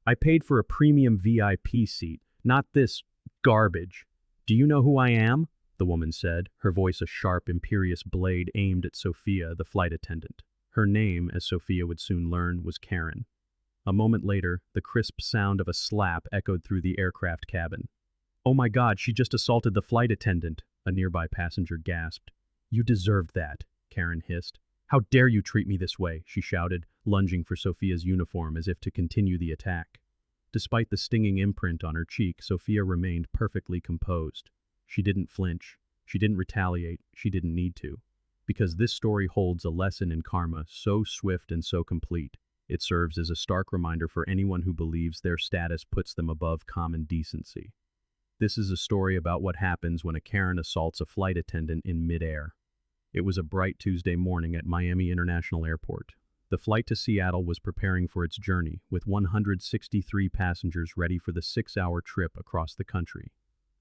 I paid for a premium VIP seat, not this garbage. Do you know who I am? The woman said, her voice a sharp, imperious blade aimed at Sophia, the flight attendant. Her name, as Sophia would soon learn, was Karen. A moment later, the crisp sound of a slap echoed through the aircraft cabin. "Oh my God, she just assaulted the flight attendant," a nearby passenger gasped. "You deserved that," Karen hissed. "How dare you treat me this way," she shouted, lunging for Sophia's uniform as if to continue the attack. Despite the stinging imprint on her cheek, Sophia remained perfectly composed. She didn't flinch. She didn't retaliate. She didn't need to. Because this story holds a lesson in karma so swift and so complete, it serves as a stark reminder for anyone who believes their status puts them above common decency. This is a story about what happens when a Karen assaults a flight attendant in midair. It was a bright Tuesday morning at Miami International Airport. The flight to Seattle was preparing for its journey, with 163 passengers ready for the 6-hour trip across the country.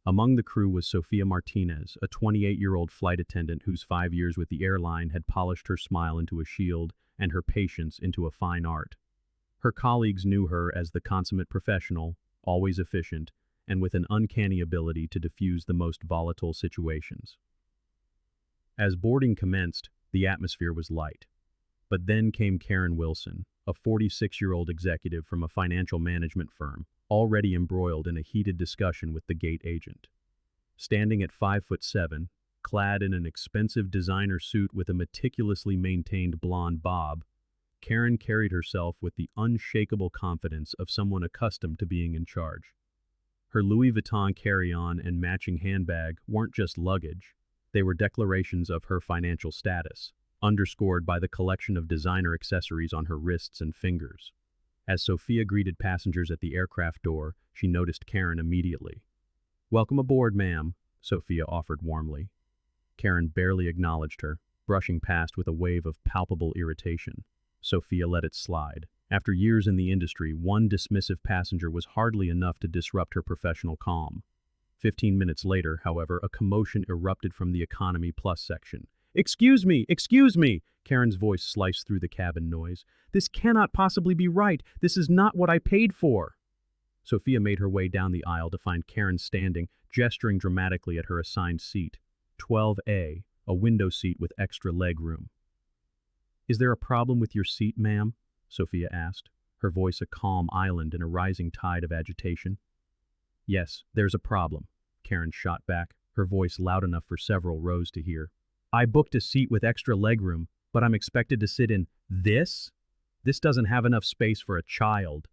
Among the crew was Sophia Martinez, a 28-year-old flight attendant whose 5 years with the airline had polished her smile into a shield and her patience into a fine art. Her colleagues knew her as the consummate professional, always efficient, and with an uncanny ability to diffuse the most volatile situations. As boarding commenced, the atmosphere was light. But then came Karen Wilson, a 46-year-old executive from a financial management firm, already embroiled in a heated discussion with the gate agent. Standing at 5'7", clad in an expensive designer suit with a meticulously maintained blonde bob, Karen carried herself with the unshakable confidence of someone accustomed to being in charge. Her Louis Vuitton carry-on and matching handbag weren't just luggage, they were declarations of her financial status, underscored by the collection of designer accessories on her wrists and fingers. As Sophia greeted passengers at the aircraft door, she noticed Karen immediately. "Welcome aboard, ma'am," Sophia offered warmly. Karen barely acknowledged her, brushing past with a wave of palpable irritation. Sophia let it slide. After years in the industry, one dismissive passenger was hardly enough to disrupt her professional calm. 15 minutes later, however, a commotion erupted from the Economy Plus section. Excuse me! Excuse me!" Karen's voice sliced through the cabin noise. "This cannot possibly be right. This is not what I paid for." Sophia made her way down the aisle to find Karen standing, gesturing dramatically at her assigned seat. 12A, a window seat with extra leg room. "Is there a problem with your seat, ma'am?" Sophia asked, her voice a calm island in a rising tide of agitation. "Yes, there's a problem," Karen shot back, her voice loud enough for several rows to hear. "I booked a seat with extra legroom, but I'm expected to sit in this? This doesn't have enough space for a child."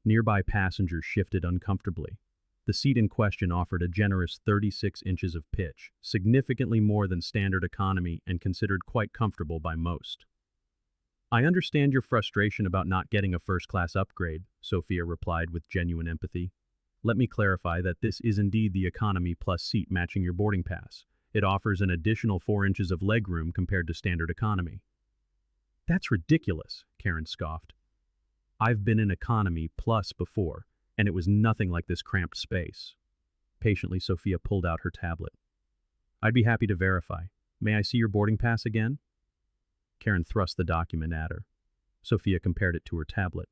Nearby passengers shifted uncomfortably. The seat in question offered a generous 36 inches of pitch, significantly more than standard economy and considered quite comfortable by most. "I understand your frustration about not getting a first-class upgrade," Sophia replied with genuine empathy. "Let me clarify that this is indeed the Economy Plus seat matching your boarding pass. It offers an additional 4 inches of legroom compared to standard economy." "That's ridiculous," Karen scoffed. "I've been in Economy Plus before, and it was nothing like this cramped space." Patiently, Sophia pulled out her tablet. "I'd be happy to verify. May I see your boarding pass again?" Karen thrust the document at her. Sophia compared it to her tablet.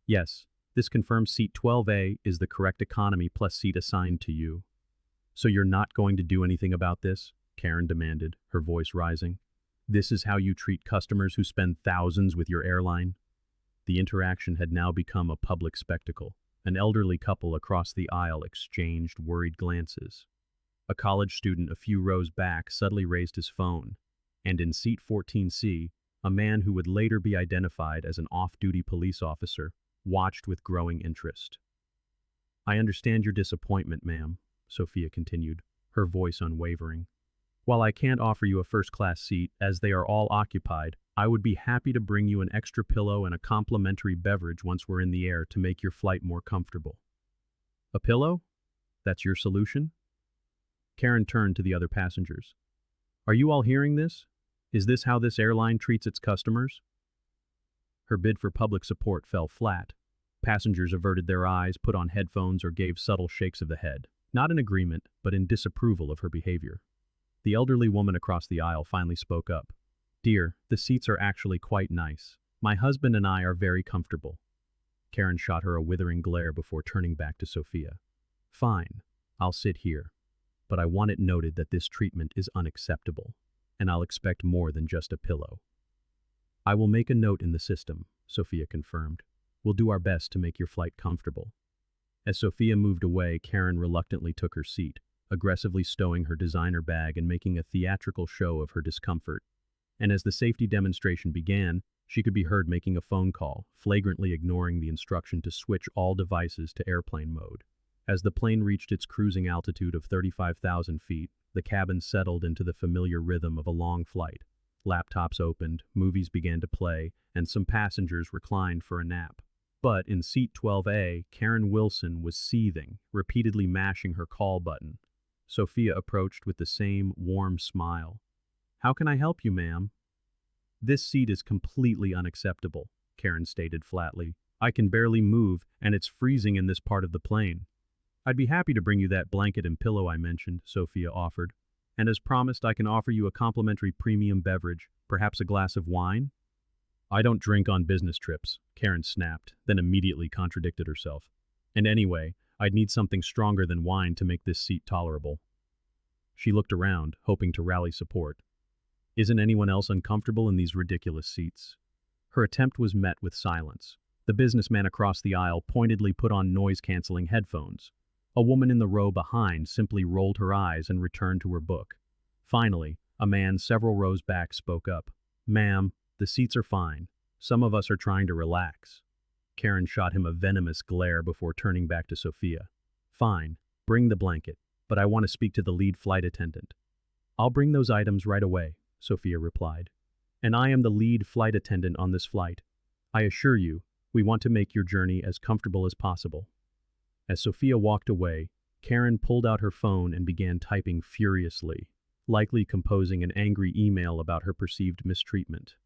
"Yes, this confirms seat 12A is the correct Economy Plus seat assigned to you." "So you're not going to do anything about this?" Karen demanded, her voice rising. "This is how you treat customers who spend thousands with your airline?" The interaction had now become a public spectacle. An elderly couple across the aisle exchanged worried glances. A college student a few rows back suddenly raised his phone, and in seat 14C, a man who would later be identified as an off-duty police officer watched with growing interest. "I understand your disappointment, ma'am," Sophia continued, her voice unwavering. "While I can't offer you a first-class seat, as they are all occupied, I would be happy to bring you an extra pillow and a complimentary beverage once we're in the air to make your flight more comfortable." "A pillow? That's your solution?" Karen turned to the other passengers. "Are you all hearing this? Is this how this airline treats its customers?" Her bid for public support fell flat. Passengers averted their eyes, put on headphones, or gave subtle shakes of the head. Not in agreement, but in disapproval of her behavior. The elderly woman across the aisle finally spoke up. "Dear, the seats are actually quite nice. My husband and I are very comfortable." Karen shot her a withering glare before turning back to Sophia. Fine, I'll sit here. But I want it noted that this treatment is unacceptable, and I'll expect more than just a pillow. I will make a note in the system, Sophia confirmed. We'll do our best to make your flight comfortable. As Sophia moved away, Karen reluctantly took her seat, aggressively stowing her designer bag and making a theatrical show of her discomfort. And as the safety demonstration began, she could be heard making a phone call, flagrantly ignoring the instruction to switch all devices to airplane mode. As the plane reached its cruising altitude of 35,000 feet, the cabin settled into the familiar rhythm of a long flight. Laptops opened, movies began to play, and some passengers reclined for a nap. But in seat 12A, Karen Wilson was seething, repeatedly mashing her call button. Sophia approached with the same warm smile. "How can I help you, ma'am?" "This seat is completely unacceptable," Karen stated flatly. "I can barely move, and it's freezing in this part of the plane." "I'd be happy to bring you that blanket and pillow I mentioned," Sophia offered. "And as promised, I can offer you a complimentary premium beverage, perhaps a glass of wine?" "I don't drink on business trips," Karen snapped, then immediately contradicted herself. "And anyway, I'd need something stronger than wine to make this seat tolerable." She looked around, hoping to rally support. Isn't anyone else uncomfortable in these ridiculous seats? Her attempt was met with silence. The businessman across the aisle pointedly put on noise-canceling headphones. A woman in the row behind simply rolled her eyes and returned to her book. Finally, a man several rows back spoke up. "Ma'am, the seats are fine. Some of us are trying to relax." Karen shot him a venomous glare before turning back to Sophia. "Fine, bring the blanket, but I want to speak to the lead flight attendant." "I'll bring those items right away," Sophia replied. "And I am the lead flight attendant on this flight. I assure you, we want to make your journey as comfortable as possible." As Sophia walked away, Karen pulled out her phone and began typing furiously, likely composing an angry email about her perceived mistreatment.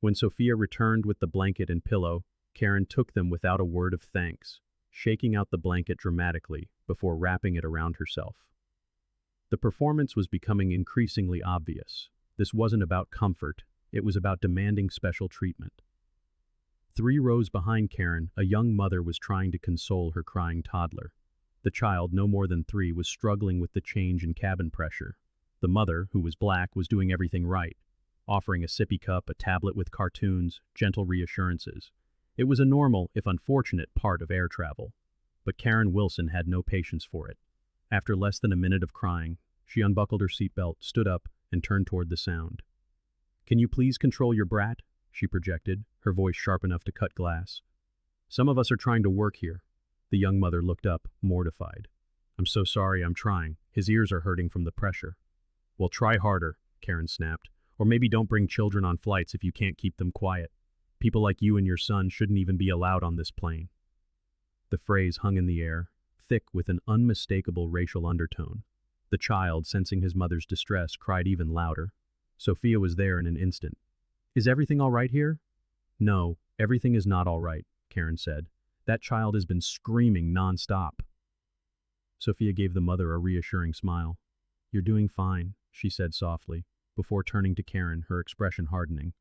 When Sophia returned with the blanket and pillow, Karen took them without a word of thanks, shaking out the blanket dramatically before wrapping it around herself. The performance was becoming increasingly obvious. This wasn't about comfort, it was about demanding special treatment. 3 rows behind Karen, a young mother was trying to console her crying toddler. The child, no more than 3, was struggling with the change in cabin pressure. The mother, who was black, was doing everything right, offering a sippy cup, a tablet with cartoons, gentle reassurances. It was a normal, if unfortunate, part of air travel. But Karen Wilson had no patience for it. After less than a minute of crying, she unbuckled her seatbelt, stood up, and turned toward the sound. "Can you please control your brat?" she projected, her voice sharp enough to cut glass. "Some of us are trying to work here." The young mother looked up, mortified. "I'm so sorry, I'm trying. His ears are hurting from the pressure." "Well, try harder," Karen snapped. "Or maybe don't bring children on flights if you can't keep them quiet. People like you and your son shouldn't even be allowed on this plane." The phrase hung in the air, thick with an unmistakable racial undertone. The child, sensing his mother's distress, cried even louder. Sophia was there in an instant. "Is everything all right here?" "No, everything is not all right," Karen said. "That child has been screaming non-stop." Sophia gave the mother a reassuring smile. "You're doing fine," she said softly, before turning to Karen, her expression hardening.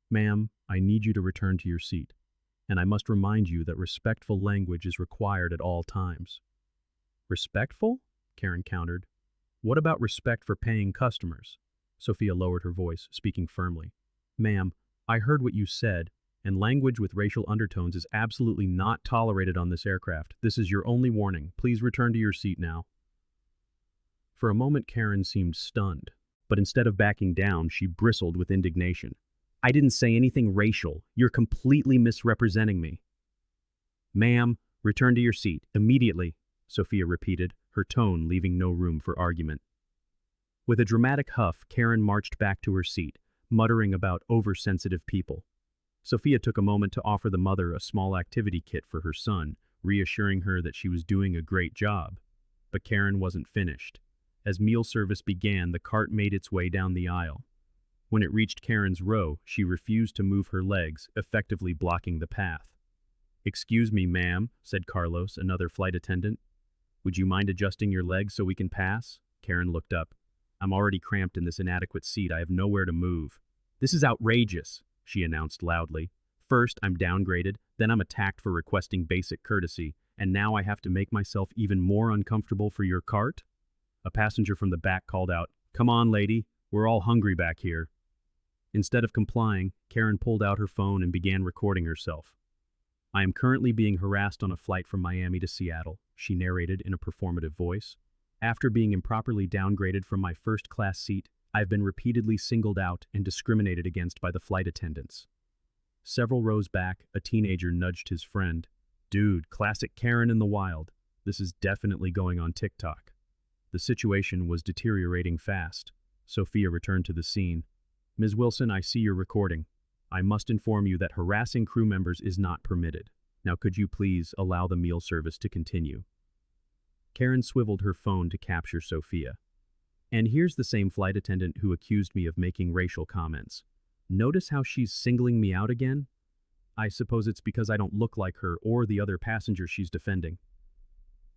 "Ma'am, I need you to return to your seat. And I must remind you that respectful language is required at all times." "Respectful?" Karen countered. "What about respect for paying customers?" Sophia lowered her voice, speaking firmly. "Ma'am, I heard what you said, and language with racial undertones is absolutely not tolerated on this aircraft. This is your only warning. Please return to your seat now." For a moment, Karen seemed stunned, but instead of backing down, she bristled with indignation. "I didn't say anything racial. You're completely misrepresenting me." "Ma'am, return to your seat, immediately," Sophia repeated, her tone leaving no room for argument. With a dramatic huff, Karen marched back to her seat, muttering about oversensitive people. Sophia took a moment to offer the mother a small activity kit for her son, reassuring her that she was doing a great job. But Karen wasn't finished. As meal service began, the cart made its way down the aisle. When it reached Karen's row, she refused to move her legs, effectively blocking the path. "Excuse me, ma'am," said Carlos, another flight attendant. "Would you mind adjusting your legs so we can pass?" Karen looked up. "I'm already cramped in this inadequate seat. I have nowhere to move." "This is outrageous," she announced loudly. First, I'm downgraded, then I'm attacked for requesting basic courtesy, and now I have to make myself even more uncomfortable for your cart? A passenger from the back called out, "Come on, lady, we're all hungry back here." Instead of complying, Karen pulled out her phone and began recording herself. "I am currently being harassed on a flight from Miami to Seattle," she narrated in a performative voice. "After being improperly downgraded from my first-class seat, I've been repeatedly singled out and discriminated against by the flight attendants." Several rows back, a teenager nudged his friend. "Dude, classic Karen in the wild. This is definitely going on TikTok." The situation was deteriorating fast. Sophia returned to the scene. "Ms. Wilson, I see your recording. I must inform you that harassing crew members is not permitted. Now could you please allow the meal service to continue?" Karen swiveled her phone to capture Sophia. "And here's the same flight attendant who accused me of making racial comments. Notice how she's singling me out again? I suppose it's because I don't look like her or the other passenger she's defending."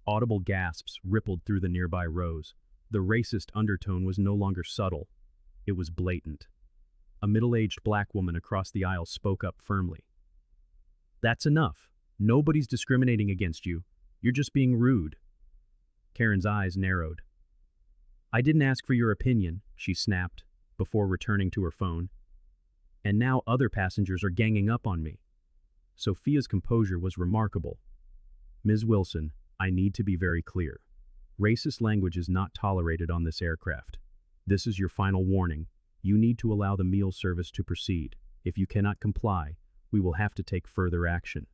Audible gasps rippled through the nearby rows. The racist undertone was no longer subtle. It was blatant. A middle-aged black woman across the aisle spoke up firmly. "That's enough. Nobody's discriminating against you. You're just being rude." Karen's eyes narrowed. "I didn't ask for your opinion," she snapped, before returning to her phone. "And now other passengers are ganging up on me." Sophia's composure was remarkable. "Ms. Wilson, I need to be very clear. Racist language is not tolerated on this aircraft. This is your final warning. You need to allow the meal service to proceed. If you cannot comply, we will have to take further action."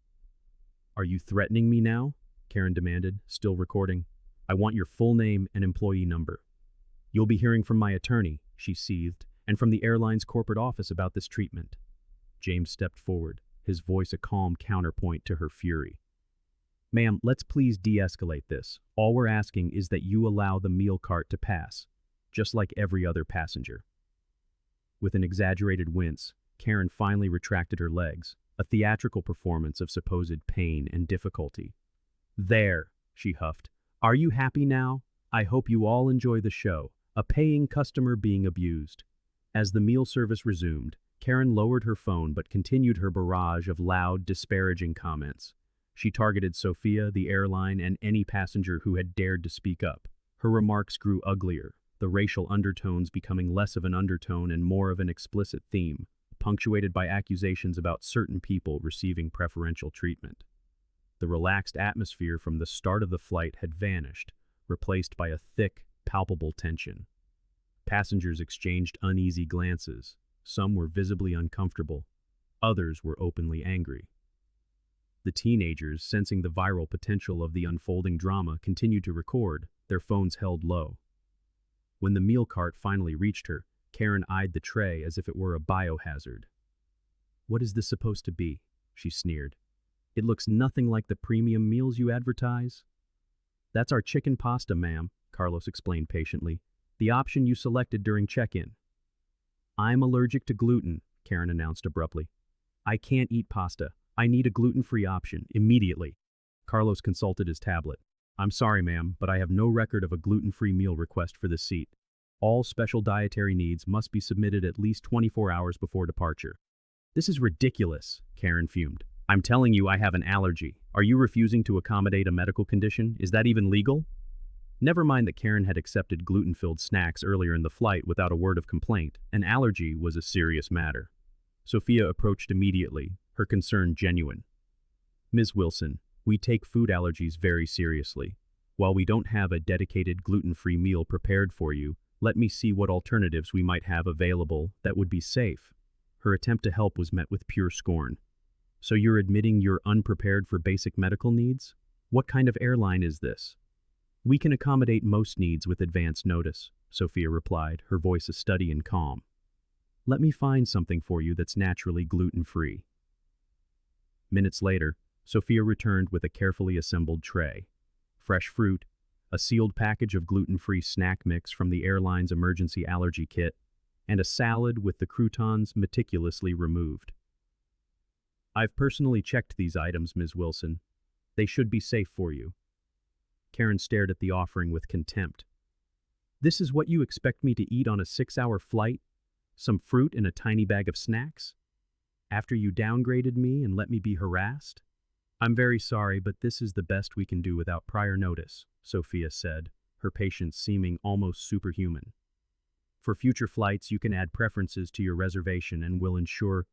"Are you threatening me now?" Karen demanded, still recording. "I want your full name and employee number." "You'll be hearing from my attorney," she seethed, "and from the airline's corporate office about this treatment." James stepped forward, his voice a calm counterpoint to her fury. "Ma'am, let's please de-escalate this. All we're asking is that you allow the meal cart to pass, just like every other passenger." With an exaggerated wince, Karen finally retracted her legs, a theatrical performance of supposed pain and difficulty. "There," she huffed. "Are you happy now? I hope you all enjoy the show, a paying customer being abused." As the meal service resumed, Karen lowered her phone but continued her barrage of loud, disparaging comments. She targeted Sophia, the airline, and any passenger who had dared to speak up. Her remarks grew uglier, the racial undertones becoming less of an undertone and more of an explicit theme, punctuated by accusations about certain people receiving preferential treatment. The relaxed atmosphere from the start of the flight had vanished, replaced by a thick, palpable tension. Passengers exchanged uneasy glances. Some were visibly uncomfortable. Others were openly angry. The teenagers, sensing the viral potential of the unfolding drama, continued to record, their phones held low. When the meal cart finally reached her, Karen eyed the tray as if it were a biohazard. "What is this supposed to be?" she sneered. "It looks nothing like the premium meals you advertise." "That's our chicken pasta, ma'am," Carlos explained patiently. "The option you selected during check-in." "I'm allergic to gluten," Karen announced abruptly. "I can't eat pasta. I need a gluten-free option, immediately." Carlos consulted his tablet. "I'm sorry, ma'am, but I have no record of a gluten-free meal request for this seat. All special dietary needs must be submitted at least 24 hours before departure." "This is ridiculous," Karen fumed. "I'm telling you I have an allergy. Are you refusing to accommodate a medical condition? Is that even legal?" Never mind that Karen had accepted gluten-filled snacks earlier in the flight without a word of complaint. An allergy was a serious matter. Sophia approached immediately, her concern genuine. "Ms. Wilson, we take food allergies very seriously. While we don't have a dedicated gluten-free meal prepared for you, let me see what alternatives we might have available that would be safe." Her attempt to help was met with pure scorn. "So you're admitting you're unprepared for basic medical needs? What kind of airline is this?" "We can accommodate most needs with advance notice," Sophia replied, her voice a study in calm. "Let me find something for you that's naturally gluten-free." Minutes later, Sophia returned with a carefully assembled tray. Fresh fruit, a sealed package of gluten-free snack mix from the airline's emergency allergy kit, and a salad with the croutons meticulously removed. "I've personally checked these items, Ms. Wilson. They should be safe for you." Karen stared at the offering with contempt. "This is what you expect me to eat on a 6-hour flight? Some fruit and a tiny bag of snacks?" After you downgraded me and let me be harassed? I'm very sorry, but this is the best we can do without prior notice, Sophia said, her patience seeming almost superhuman. For future flights, you can add preferences to your reservation and will ensure—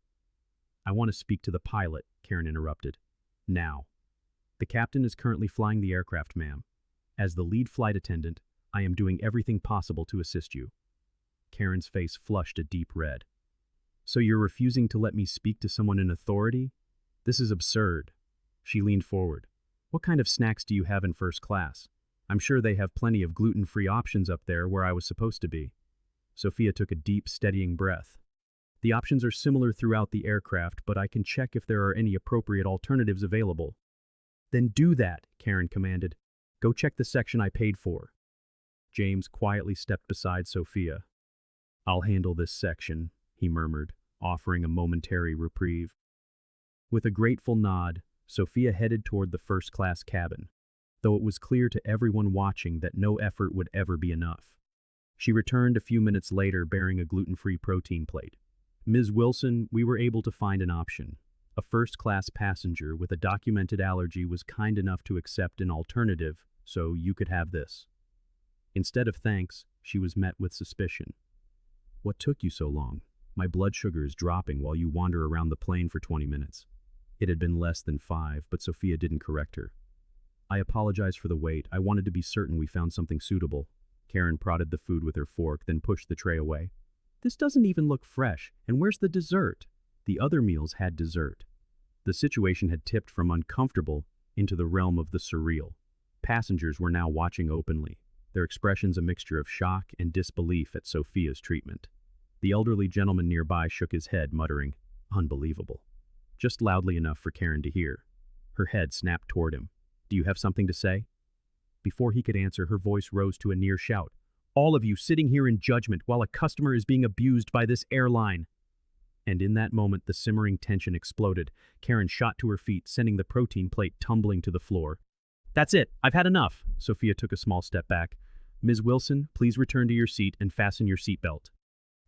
I want to speak to the pilot, Karen interrupted. Now. The captain is currently flying the aircraft, ma'am. As the lead flight attendant, I am doing everything possible to assist you. Karen's face flushed a deep red. So you're refusing to let me speak to someone in authority? This is absurd. She leaned forward. What kind of snacks do you have in first class? I'm sure they have plenty of gluten-free options up there where I was supposed to be. Sophia took a deep, steadying breath. The options are similar throughout the aircraft, but I can check if there are any appropriate alternatives available. Then do that, Karen commanded. Go check the section I paid for. James quietly stepped beside Sophia. I'll handle this section, he murmured, offering a momentary reprieve. With a grateful nod, Sophia headed toward the first-class cabin, though it was clear to everyone watching that no effort would ever be enough. She returned a few minutes later bearing a gluten-free protein plate. Ms. Wilson, we were able to find an option. A first-class passenger with a documented allergy was kind enough to accept an alternative, so you could have this. Instead of thanks, she was met with suspicion. What took you so long? My blood sugar is dropping while you wander around the plane for 20 minutes. It had been less than 5, but Sophia didn't correct her. I apologize for the wait. I wanted to be certain we found something suitable. Karen prodded the food with her fork, then pushed the tray away. This doesn't even look fresh, and where's the dessert? The other meals had dessert. The situation had tipped from uncomfortable into the realm of the surreal. Passengers were now watching openly, their expressions a mixture of shock and disbelief at Sophia's treatment. The elderly gentleman nearby shook his head, muttering, "Unbelievable," just loudly enough for Karen to hear. Her head snapped toward him. Do you have something to say? Before he could answer, her voice rose to a near shout. All of you sitting here in judgment while a customer is being abused by this airline. And in that moment, the simmering tension exploded. Karen shot to her feet, sending the protein plate tumbling to the floor. That's it. I've had enough. Sophia took a small step back. Ms. Wilson, please return to your seat and fasten your seatbelt.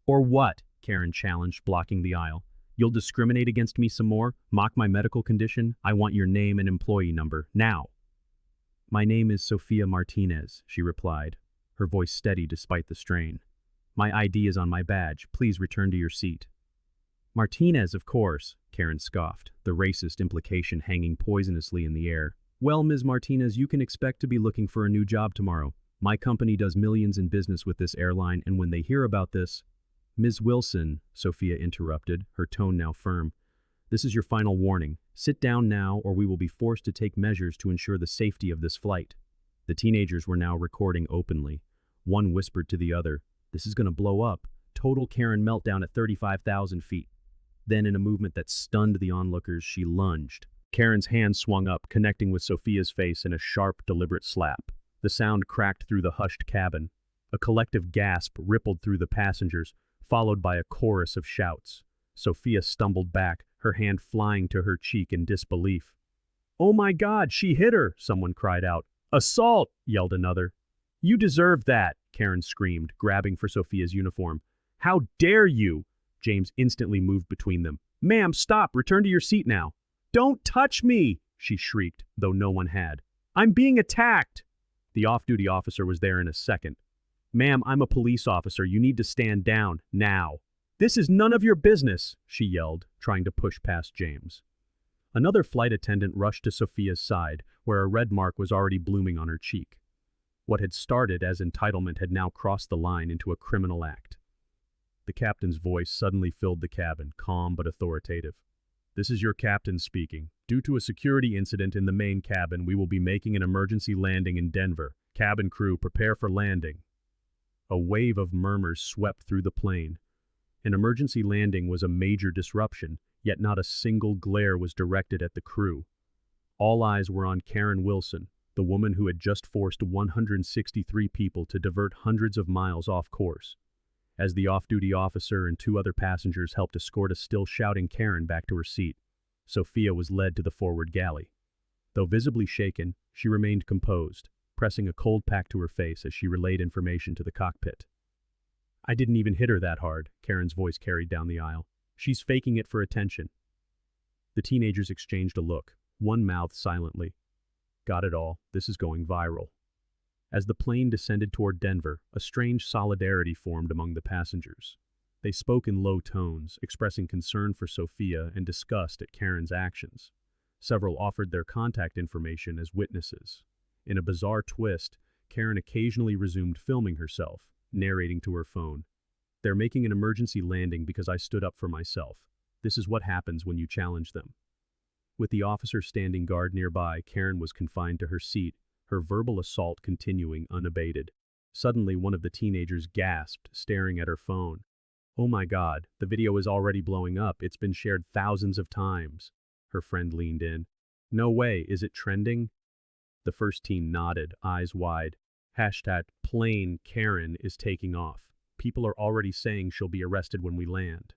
Or what? Karen challenged, blocking the aisle. You'll discriminate against me some more? Mock my medical condition? I want your name and employee number, now. My name is Sophia Martinez, she replied, her voice steady despite the strain. My ID is on my badge. Please return to your seat. Martinez, of course, Karen scoffed, the racist implication hanging poisonously in the air. Well, Ms. Martinez, you can expect to be looking for a new job tomorrow. My company does millions in business with this airline, and when they hear about this— Ms. Wilson, Sophia interrupted, her tone now firm. This is your final warning. Sit down now, or we will be forced to take measures to ensure the safety of this flight. The teenagers were now recording openly. One whispered to the other, this is going to blow up. Total Karen meltdown at 35,000 feet. Then, in a movement that stunned the onlookers, she lunged. Karen's hand swung up, connecting with Sophia's face in a sharp, deliberate slap. The sound cracked through the hushed cabin. A collective gasp rippled through the passengers, followed by a chorus of shouts. Sophia stumbled back, her hand flying to her cheek in disbelief. Oh my God, she hit her, someone cried out. Assault, yelled another. You deserve that, Karen screamed, grabbing for Sophia's uniform. How dare you? James instantly moved between them. Ma'am, stop, return to your seat now. Don't touch me, she shrieked, though no one had. I'm being attacked. The off-duty officer was there in a second. Ma'am, I'm a police officer. You need to stand down, now. This is none of your business, she yelled, trying to push past James. Another flight attendant rushed to Sophia's side, where a red mark was already blooming on her cheek. What had started as entitlement had now crossed the line into a criminal act. The captain's voice suddenly filled the cabin, calm but authoritative. This is your captain speaking. Due to a security incident in the main cabin, we will be making an emergency landing in Denver. Cabin crew, prepare for landing. A wave of murmurs swept through the plane. An emergency landing was a major disruption, yet not a single glare was directed at the crew. All eyes were on Karen Wilson, the woman who had just forced 163 people to divert hundreds of miles off course. As the off-duty officer and 2 other passengers helped escort a still shouting Karen back to her seat, Sophia was led to the forward galley. Though visibly shaken, she remained composed, pressing a cold pack to her face as she relayed information to the cockpit. I didn't even hit her that hard, Karen's voice carried down the aisle. She's faking it for attention. The teenagers exchanged a look. One mouthed silently. Got it all. This is going viral. As the plane descended toward Denver, a strange solidarity formed among the passengers. They spoke in low tones, expressing concern for Sophia and disgust at Karen's actions. Several offered their contact information as witnesses. In a bizarre twist, Karen occasionally resumed filming herself, narrating to her phone. They're making an emergency landing because I stood up for myself. This is what happens when you challenge them. With the officer standing guard nearby, Karen was confined to her seat, her verbal assault continuing unabated. Suddenly, one of the teenagers gasped, staring at her phone. Oh my God, the video is already blowing up. It's been shared thousands of times. Her friend leaned in. No way, is it trending? The first teen nodded, eyes wide. Hashtag plane Karen is taking off. People are already saying she'll be arrested when we land.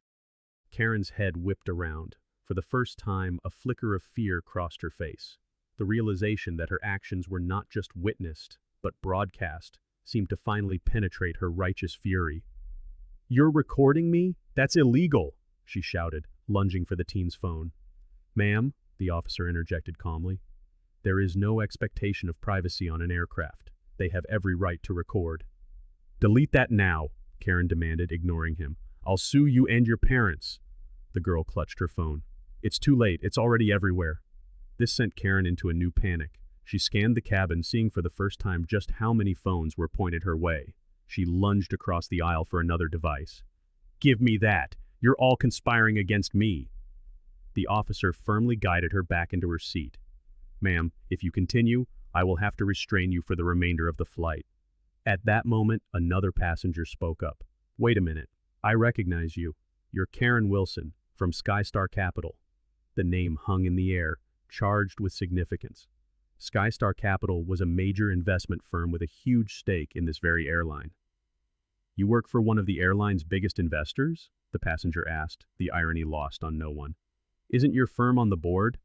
Karen's head whipped around. For the first time, a flicker of fear crossed her face. The realization that her actions were not just witnessed, but broadcast, seemed to finally penetrate her righteous fury. You're recording me? That's illegal, she shouted, lunging for the teen's phone. Ma'am, the officer interjected calmly, there is no expectation of privacy on an aircraft. They have every right to record. Delete that now, Karen demanded, ignoring him. I'll sue you and your parents. The girl clutched her phone. It's too late, it's already everywhere. This sent Karen into a new panic. She scanned the cabin, seeing for the first time just how many phones were pointed her way. She lunged across the aisle for another device. Give me that! You're all conspiring against me! The officer firmly guided her back into her seat. Ma'am, if you continue, I will have to restrain you for the remainder of the flight. At that moment, another passenger spoke up. Wait a minute. I recognize you. You're Karen Wilson, from Skystar Capital. The name hung in the air, charged with significance. Skystar Capital was a major investment firm with a huge stake in this very airline. You work for one of the airline's biggest investors? The passenger asked, the irony lost on no one. Isn't your firm on the board?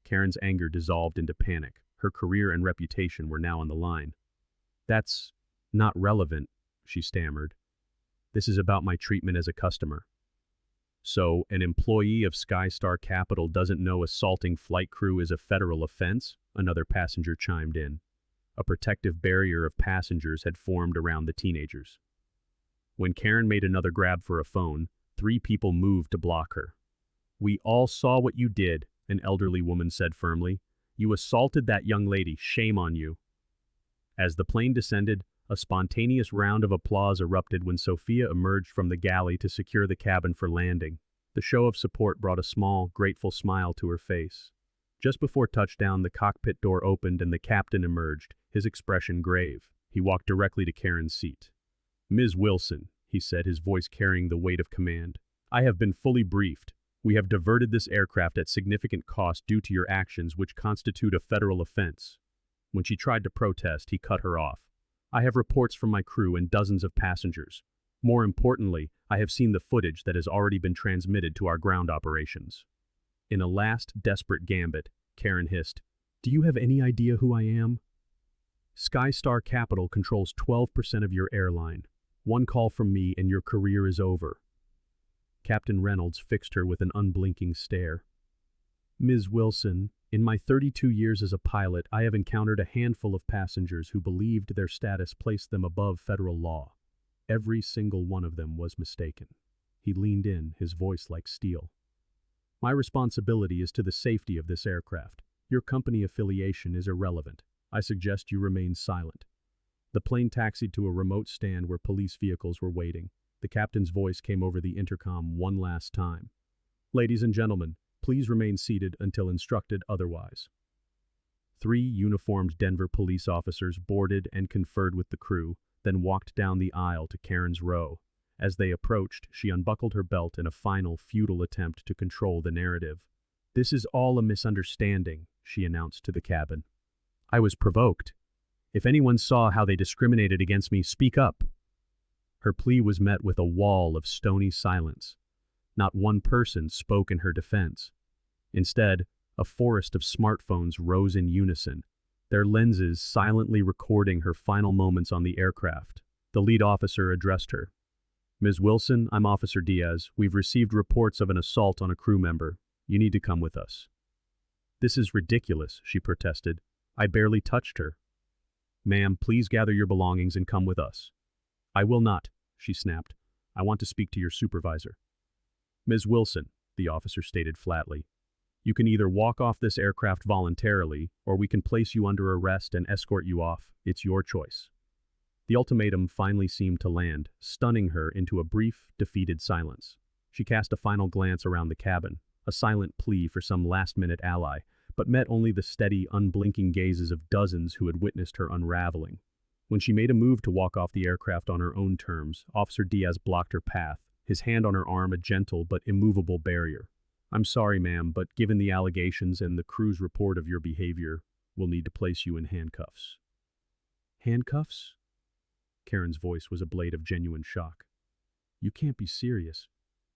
Karen's anger dissolved into panic. Her career and reputation were now on the line. That's not relevant, she stammered. This is about my treatment as a customer. So, an employee of Skystar Capital doesn't know assaulting flight crew is a federal offense? Another passenger chimed in. A protective barrier of passengers had formed around the teenagers. When Karen made another grab for a phone, 3 people moved to block her. We all saw what you did, an elderly woman said firmly. You assaulted that young lady, shame on you. As the plane descended, a spontaneous round of applause erupted when Sophia emerged from the galley to secure the cabin for landing. The show of support brought a small, grateful smile to her face. Just before touchdown, the cockpit door opened and the captain emerged, his expression grave. He walked directly to Karen's seat. Ms. Wilson, he said, his voice carrying the weight of command. I have been fully briefed. We have diverted this aircraft at significant cost due to your actions which constitute a federal offense. When she tried to protest, he cut her off. I have reports from my crew and dozens of passengers. More importantly, I have seen the footage that has already been transmitted to our ground operations. In a last desperate gambit, Karen hissed, Do you have any idea who I am? Skystar Capital controls 12% of your airline. One call from me and your career is over. Captain Reynolds fixed her with an unblinking stare. Ms. Wilson, in my 32 years as a pilot, I have encountered a handful of passengers who believed their status placed them above federal law. Every single one of them was mistaken. He leaned in, his voice like steel. My responsibility is to the safety of this aircraft. Your company affiliation is irrelevant. I suggest you remain silent. The plane taxied to a remote stand where police vehicles were waiting. The captain's voice came over the intercom one last time. Ladies and gentlemen, please remain seated until instructed otherwise. 3 uniformed Denver police officers boarded and conferred with the crew, then walked down the aisle to Karen's row. As they approached, she unbuckled her belt in a final, futile attempt to control the narrative. This is all a misunderstanding, she announced to the cabin. I was provoked. If anyone saw how they discriminated against me, speak up. Her plea was met with a wall of stony silence. Not one person spoke in her defense. Instead, a forest of smartphones rose in unison, their lenses silently recording her final moments on the aircraft. The lead officer addressed her. Ms. Wilson, I'm Officer Diaz. We've received reports of an assault on a crew member. You need to come with us." "This is ridiculous," she protested. "I barely touched her." "Ma'am, please gather your belongings and come with us." "I will not," she snapped. "I want to speak to your supervisor." "Ms. Wilson," the officer stated flatly, "you can either walk off this aircraft voluntarily, or we can place you under arrest and escort you off. It's your choice." The ultimatum finally seemed to land, stunning her into a brief, defeated silence. She cast a final glance around the cabin, a silent plea for some last-minute ally, but met only the steady, unblinking gazes of dozens who had witnessed her unraveling. When she made a move to walk off the aircraft on her own terms, Officer Diaz blocked her path, his hand on her arm a gentle but immovable barrier. "I'm sorry, ma'am, but given the allegations and the crew's report of your behavior, we'll need to place you in handcuffs." "Handcuffs?" Karen's voice was a blade of genuine shock. "You can't be serious.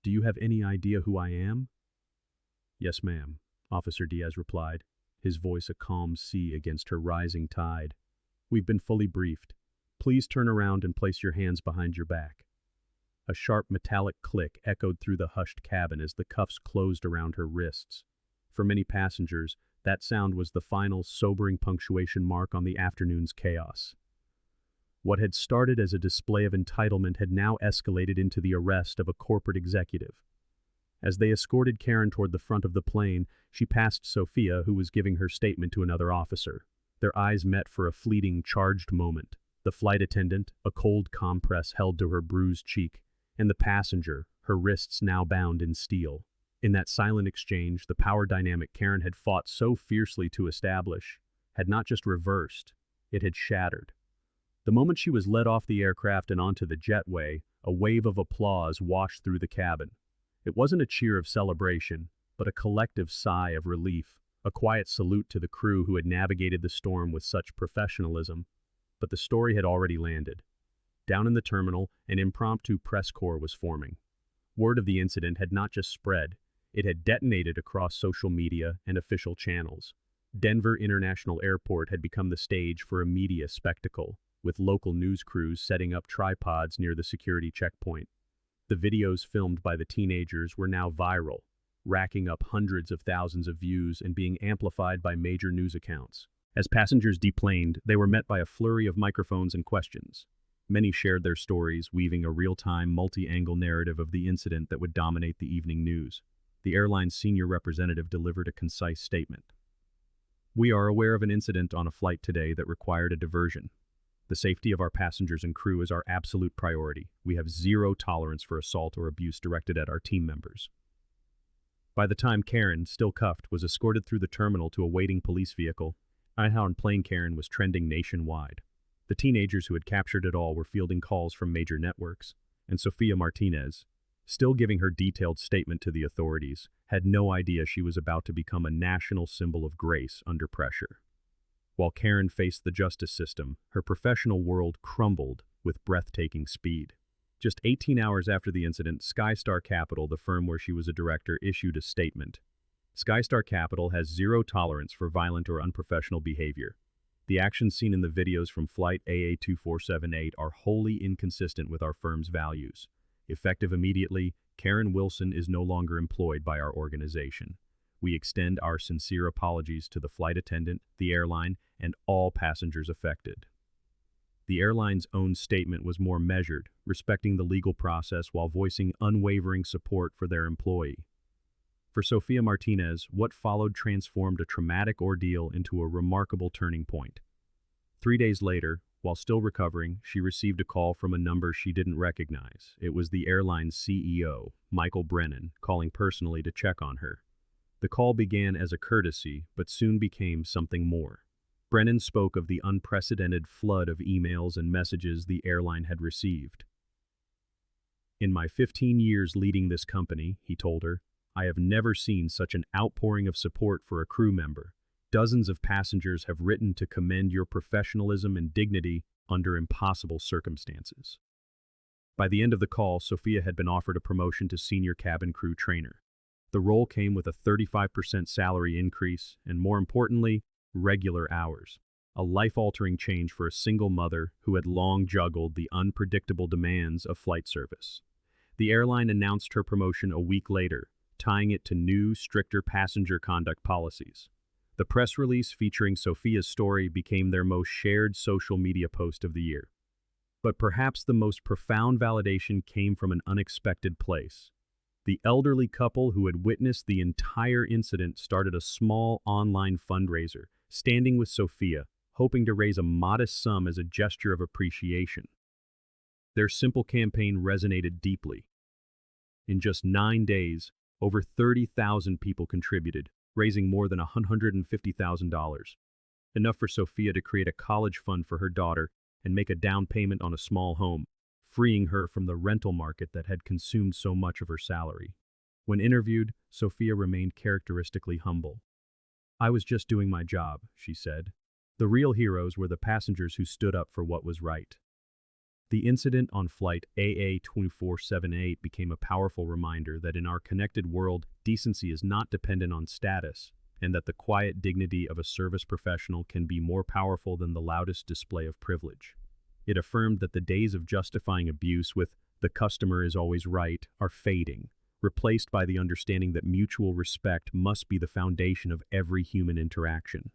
Do you have any idea who I am?" "Yes, ma'am," Officer Diaz replied, his voice a calm sea against her rising tide. "We've been fully briefed. Please turn around and place your hands behind your back." A sharp metallic click echoed through the hushed cabin as the cuffs closed around her wrists. For many passengers, that sound was the final, sobering punctuation mark on the afternoon's chaos. What had started as a display of entitlement had now escalated into the arrest of a corporate executive. As they escorted Karen toward the front of the plane, she passed Sophia, who was giving her statement to another officer. Their eyes met for a fleeting, charged moment. The flight attendant, a cold compress held to her bruised cheek, and the passenger, her wrists now bound in steel. In that silent exchange, the power dynamic Karen had fought so fiercely to establish had not just reversed, it had shattered. The moment she was led off the aircraft and onto the jetway, a wave of applause washed through the cabin. It wasn't a cheer of celebration, but a collective sigh of relief, a quiet salute to the crew who had navigated the storm with such professionalism. But the story had already landed. Down in the terminal, an impromptu press corps was forming. Word of the incident had not just spread, it had detonated across social media and official channels. Denver International Airport had become the stage for a media spectacle, with local news crews setting up tripods near the security checkpoint. The videos filmed by the teenagers were now viral, racking up hundreds of thousands of views and being amplified by major news accounts. As passengers deplaned, they were met by a flurry of microphones and questions. Many shared their stories, weaving a real-time, multi-angle narrative of the incident that would dominate the evening news. The airline's senior representative delivered a concise statement. "We are aware of an incident on a flight today that required a diversion. The safety of our passengers and crew is our absolute priority. We have zero tolerance for assault or abuse directed at our team members." By the time Karen, still cuffed, was escorted through the terminal to a waiting police vehicle, Einhorn Plain Karen was trending nationwide. The teenagers who had captured it all were fielding calls from major networks, and Sophia Martinez, still giving her detailed statement to the authorities, had no idea she was about to become a national symbol of grace under pressure. While Karen faced the justice system, her professional world crumbled with breathtaking speed. Just 18 hours after the incident, SkyStar Capital, the firm where she was a director, issued a statement. SkyStar Capital has zero tolerance for violent or unprofessional behavior. The actions seen in the videos from Flight AA2478 are wholly inconsistent with our firm's values. Effective immediately, Karen Wilson is no longer employed by our organization. We extend our sincere apologies to the flight attendant, the airline, and all passengers affected. The airline's own statement was more measured, respecting the legal process while voicing unwavering support for their employee. For Sophia Martinez, what followed transformed a traumatic ordeal into a remarkable turning point. 3 days later, while still recovering, she received a call from a number she didn't recognize. It was the airline's CEO, Michael Brennan, calling personally to check on her. The call began as a courtesy, but soon became something more. Brennan spoke of the unprecedented flood of emails and messages the airline had received. "In my 15 years leading this company," he told her, "I have never seen such an outpouring of support for a crew member. Dozens of passengers have written to commend your professionalism and dignity under impossible circumstances." By the end of the call, Sophia had been offered a promotion to senior cabin crew trainer. The role came with a 35% salary increase and, more importantly, regular hours. A life-altering change for a single mother who had long juggled the unpredictable demands of flight service. The airline announced her promotion a week later, tying it to new, stricter passenger conduct policies. The press release featuring Sophia's story became their most shared social media post of the year. But perhaps the most profound validation came from an unexpected place. The elderly couple who had witnessed the entire incident started a small online fundraiser, standing with Sophia, hoping to raise a modest sum as a gesture of appreciation. Their simple campaign resonated deeply. In just 9 days, over 30,000 people contributed, raising more than $150,000. Enough for Sophia to create a college fund for her daughter and make a down payment on a small home, freeing her from the rental market that had consumed so much of her salary. When interviewed, Sophia remained characteristically humble. "I was just doing my job," she said. The real heroes were the passengers who stood up for what was right. The incident on flight AA2478 became a powerful reminder that in our connected world, decency is not dependent on status, and that the quiet dignity of a service professional can be more powerful than the loudest display of privilege. It affirmed that the days of justifying abuse with "the customer is always right" are fading, replaced by the understanding that mutual respect must be the foundation of every human interaction.